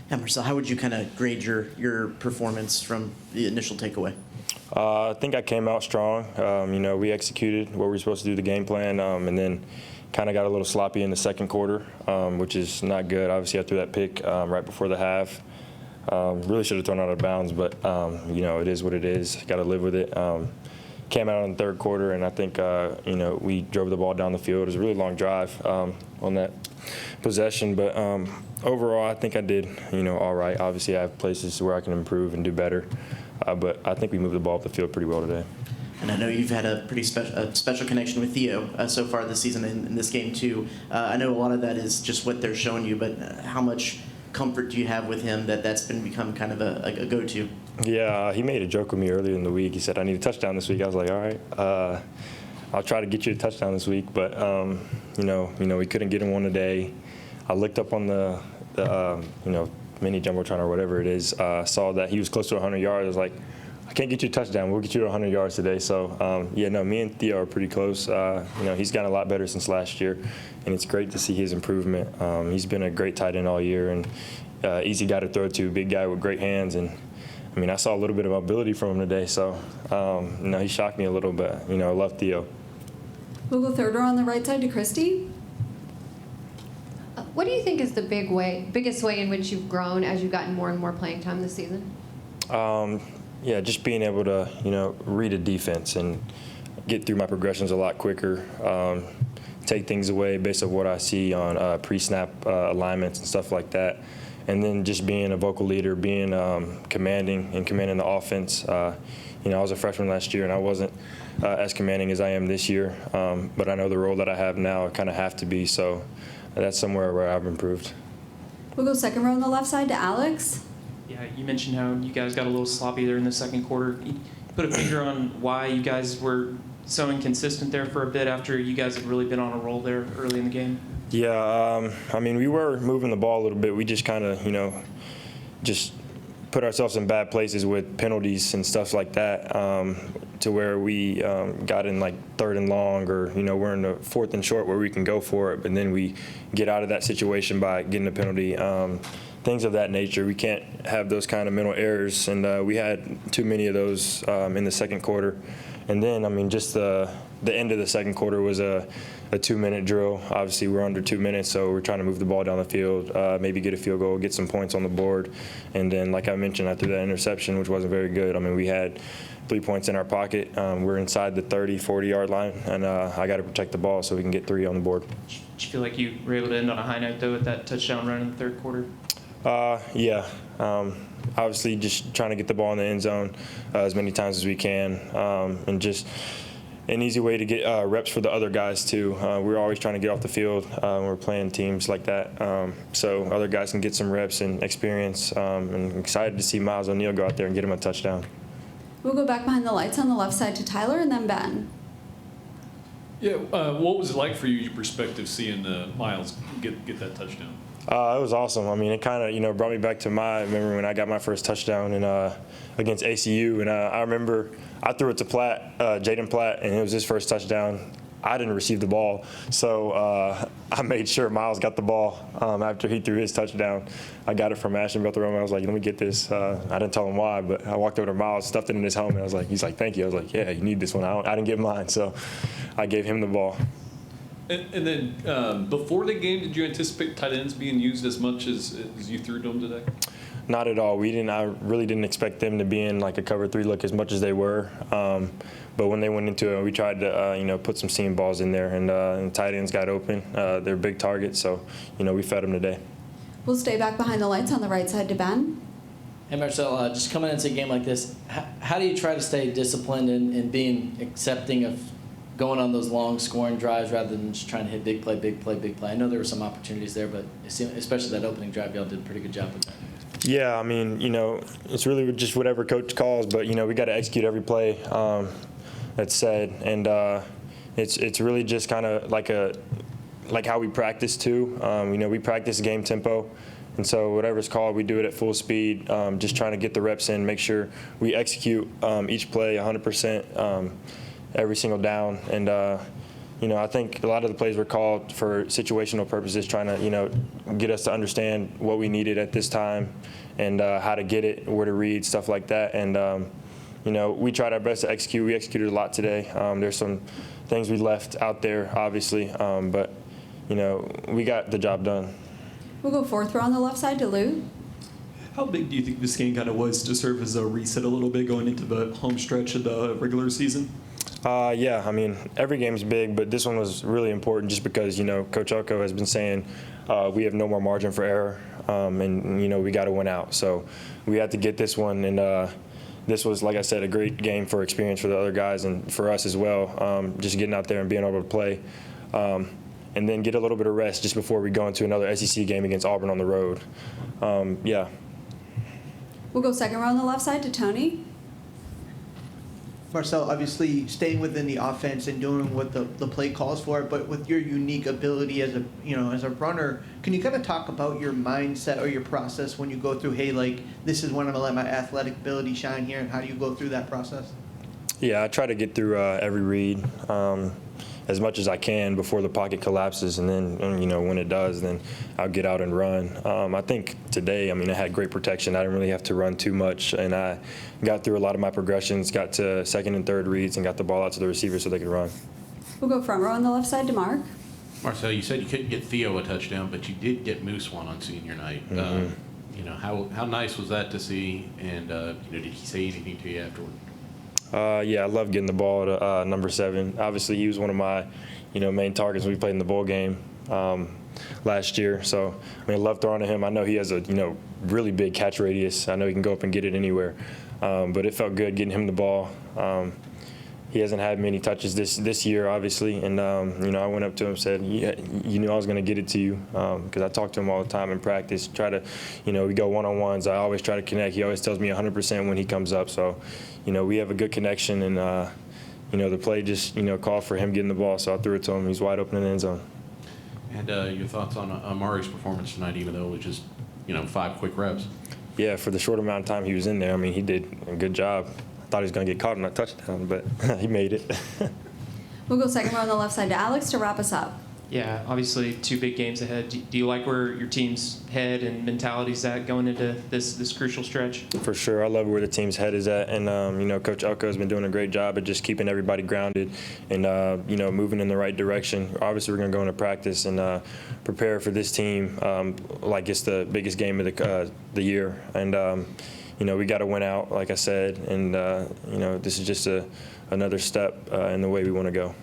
Yeah, Marcel, how would you kind of grade your performance from the initial takeaway? I think I came out strong. We executed what we were supposed to do, the game plan, and then kind of got a little sloppy in the second quarter, which is not good. Obviously, I threw that pick right before the half. Really should have thrown out of bounds, but, it is what it is. Got to live with it. Came out in the third quarter, and I think, we drove the ball down the field. It was a really long drive on that possession, but overall, I think I did, all right. Obviously, I have places where I can improve and do better, but I think we moved the ball up the field pretty well today. And I know you've had a pretty special connection with Theo so far this season in this game too. I know a lot of that is just what they're showing you, but how much comfort do you have with him that's become kind of a go-to? Yeah, he made a joke with me earlier in the week. He said, "I need a touchdown this week." I was like, "All right, I'll try to get you a touchdown this week." But we couldn't get him one today. I looked up on the mini jumbotron or whatever it is. Saw that he was close to 100 yards. I was like, "I can't get you a touchdown. We'll get you to 100 yards today." So me and Theo are pretty close. He's gotten a lot better since last year, and it's great to see his improvement. He's been a great tight end all year and easy guy to throw to, big guy with great hands. And I saw a little bit of mobility from him today, so he shocked me a little bit. I love Theo. We'll go third row on the right side to Christy. What do you think is the biggest way in which you've grown as you've gotten more and more playing time this season? Just being able to, read a defense and get through my progressions a lot quicker, take things away based on what I see on pre-snap alignments and stuff like that. And then just being a vocal leader, being commanding the offense. I was a freshman last year, and I wasn't as commanding as I am this year. But I know the role that I have now, I kind of have to be. So that's somewhere where I've improved. We'll go second row on the left side to Alex. Yeah, you mentioned how you guys got a little sloppy there in the second quarter. Can you put a finger on why you guys were so inconsistent there for a bit after you guys had really been on a roll there early in the game? Yeah, we were moving the ball a little bit. We just kind of, just put ourselves in bad places with penalties and stuff like that, to where we got in like third and long, or we're in the fourth and short where we can go for it, but then we get out of that situation by getting a penalty. Things of that nature. We can't have those kind of mental errors, and we had too many of those in the second quarter. And then, just the end of the second quarter was a 2-minute drill. Obviously, we're under 2 minutes, so we're trying to move the ball down the field, maybe get a field goal, get some points on the board. And then, like I mentioned, I threw that interception, which wasn't very good. We had 3 points in our pocket. We're inside the 30, 40-yard line, and I got to protect the ball so we can get 3 on the board. Did you feel like you were able to end on a high note, though, with that touchdown run in the third quarter? Yeah. Obviously, just trying to get the ball in the end zone as many times as we can, and just an easy way to get reps for the other guys, too. We're always trying to get off the field when we're playing teams like that, so other guys can get some reps and experience. And I'm excited to see Miles O'Neal go out there and get him a touchdown. We'll go back behind the lights on the left side to Tyler and then Ben. Yeah, what was it like for you, your perspective, seeing Miles get that touchdown? It was awesome. It kind of, brought me back to remember when I got my first touchdown against ACU, and I remember I threw it to Jaden Platt, and it was his first touchdown. I didn't receive the ball, so I made sure Miles got the ball after he threw his touchdown. I got it from Ashton Beltherome. I was like, let me get this. I didn't tell him why, but I walked over to Miles, stuffed it in his helmet. He's like, thank you. I was like, yeah, you need this one. I didn't get mine, so I gave him the ball. And then before the game, did you anticipate tight ends being used as much as you threw to them today? Not at all. I really didn't expect them to be in like a cover 3 look as much as they were. But when they went into it, we tried to put some seam balls in there, and tight ends got open. They're big targets, so we fed them today. We'll stay back behind the lights on the right side to Ben. Hey Marcel, just coming into a game like this, how do you try to stay disciplined and being accepting of going on those long scoring drives rather than just trying to hit big play, big play, big play? I know there were some opportunities there, but especially that opening drive, y'all did a pretty good job with that. Yeah, it's really just whatever coach calls, but we got to execute every play that's said, and it's really just kind of like how we practice too. We practice game tempo, and so whatever's called, we do it at full speed, just trying to get the reps in, make sure we execute each play 100%. Every single down, and I think a lot of the plays were called for situational purposes, trying to, get us to understand what we needed at this time and how to get it, where to read, stuff like that. And, we tried our best to execute. We executed a lot today. There's some things we left out there, obviously, but, we got the job done. We'll go fourth row on the left side to Lou. How big do you think this game kind of was to serve as a reset a little bit going into the home stretch of the regular season? Yeah, I mean, every game's big, but this one was really important just because, Coach Elko has been saying we have no more margin for error, and, we got to win out. So we had to get this one, and this was, like I said, a great game for experience for the other guys and for us as well, just getting out there and being able to play. And then get a little bit of rest just before we go into another SEC game against Auburn on the road. Yeah. We'll go second row on the left side to Tony. Marcel, obviously staying within the offense and doing what the play calls for, but with your unique ability as a runner, can you kind of talk about your mindset or your process when you go through, hey, like, this is when I'm going to let my athletic ability shine here, and how do you go through that process? Yeah, I try to get through every read as much as I can before the pocket collapses, and then when it does, then I'll get out and run. I think today, I had great protection. I didn't really have to run too much, and I got through a lot of my progressions, got to second and third reads, and got the ball out to the receiver so they could run. We'll go front row on the left side to Mark. Marcel, you said you couldn't get Theo a touchdown, but you did get Moose one on senior night. Mm-hmm. How nice was that to see, and did he say anything to you afterward? Yeah, I love getting the ball to number 7. Obviously, he was one of my, main targets when we played in the bowl game last year. So, I love throwing to him. I know he has a, really big catch radius. I know he can go up and get it anywhere. But it felt good getting him the ball. He hasn't had many touches this year, obviously. And, I went up to him and said, yeah, you knew I was going to get it to you, because I talk to him all the time in practice. Try to, we go one-on-ones. I always try to connect. He always tells me 100% when he comes up. So, we have a good connection. And, the play just, called for him getting the ball. So I threw it to him. He's wide open in the end zone. And your thoughts on Amari's performance tonight, even though it was just, 5 quick reps? Yeah, for the short amount of time he was in there, he did a good job. I thought he was going to get caught on that touchdown, but he made it. We'll go second row on the left side to Alex to wrap us up. Yeah, obviously 2 big games ahead. Do you like where your team's head and mentality's at going into this crucial stretch? For sure. I love where the team's head is at. And, Coach Elko has been doing a great job at just keeping everybody grounded and, moving in the right direction. Obviously, we're going to go into practice and prepare for this team like it's the biggest game of the year. And, we got to win out, like I said. And, this is just another step in the way we want to go.